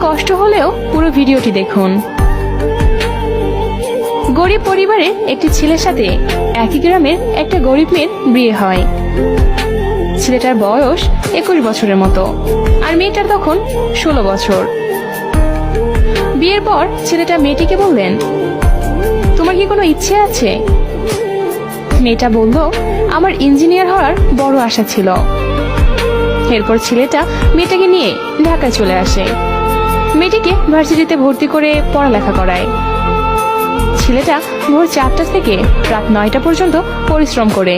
কষ্ট হলেও পুরো ভিডিওটি দেখুন। গরিব পরিবারের একটি ছেলের সাথে একই গ্রামের একটা গরিব মেয়ের বিয়ে হয়। ছেলেটার বয়স 21 বছরের মতো আর মেয়েটার তখন 16 বছর। বিয়ের পর ছেলেটা মেয়েটিকে বললেন, তোমার কি কোনো ইচ্ছে আছে? মেয়েটা বলল, আমার ইঞ্জিনিয়ার হওয়ার বড় আশা ছিল। এরপর ছেলেটা মেয়েটাকে নিয়ে ঢাকায় চলে আসে। মেয়েটিকে ভার্সিটিতে ভর্তি করে পড়ালেখা করায়। ছেলেটা ভোর 4টা থেকে রাত 9টা পর্যন্ত পরিশ্রম করে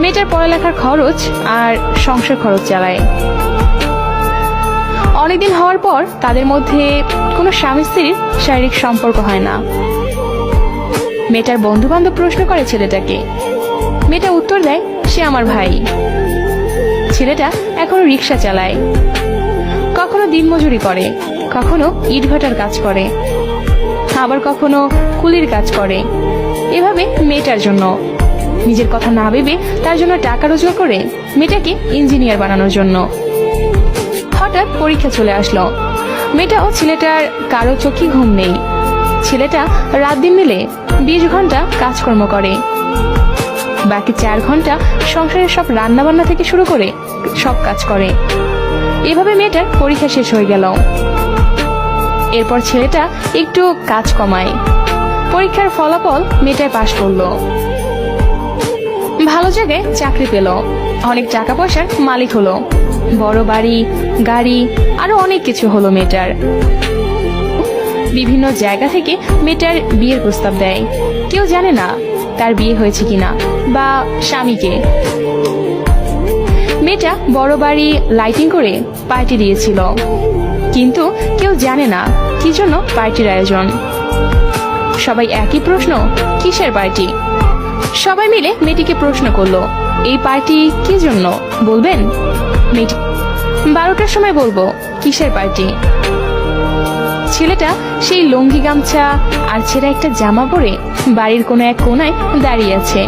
মেয়েটার পড়ালেখার খরচ আর সংসার খরচ চালায়। অনেকদিন হওয়ার পর তাদের মধ্যে কোনো স্বামী স্ত্রীর শারীরিক সম্পর্ক হয় না। মেয়েটার বন্ধু বান্ধব প্রশ্ন করে ছেলেটাকে। মেয়েটা উত্তর দেয়, সে আমার ভাই। ছেলেটা এখনো রিক্সা চালায়, কখনো দিনমজুরি করে, কখনো ইটভাটার কাজ করে, আবার কখনো কুলির কাজ করে। এভাবে মেয়েটার জন্য, নিজের কথা না ভেবে তার জন্য টাকা রোজগার করে মেয়েটাকে ইঞ্জিনিয়ার বানানোর জন্য। হঠাৎ পরীক্ষা চলে আসলো। মেয়েটা ও ছেলেটার কারো চোখে ঘুম নেই। ছেলেটা রাত দিন মিলে 20 ঘন্টা কাজকর্ম করে, বাকি 4 ঘন্টা সংসারের সব রান্না বান্না থেকে শুরু করে সব কাজ করে। এভাবে মেয়েটার পরীক্ষা শেষ হয়ে গেল। এরপর ছেলেটা একটু কাজ কমায়। পরীক্ষার ফলাফল মেয়েটায় পাশ করলো, ভালো জায়গায় চাকরি পেল, অনেক টাকা পয়সার মালিক হলো, বড় বাড়ি, গাড়ি, আরো অনেক কিছু হলো মেয়েটার। বিভিন্ন জায়গা থেকে মেয়েটার বিয়ের প্রস্তাব দেয়। কেউ জানে না তার বিয়ে হয়েছে কিনা বা স্বামীকে। মেয়েটা বড় বাড়ি লাইটিং করে পার্টি দিয়েছিল, কিন্তু কেউ জানে না কি জন্য পার্টির আয়োজন। সবাই একই প্রশ্ন, কিসের পার্টি? সবাই মিলে মেয়েটিকে প্রশ্ন করলো, এই পার্টি কি জন্য বলবেন? মেয়েটি 12টার সময় বলবো, কিসের পার্টি? ছেলেটা সেই লুঙ্গি গামছা আর ছেঁড়া একটা জামা পরে বাড়ির কোনো এক কোনায় দাঁড়িয়ে আছে।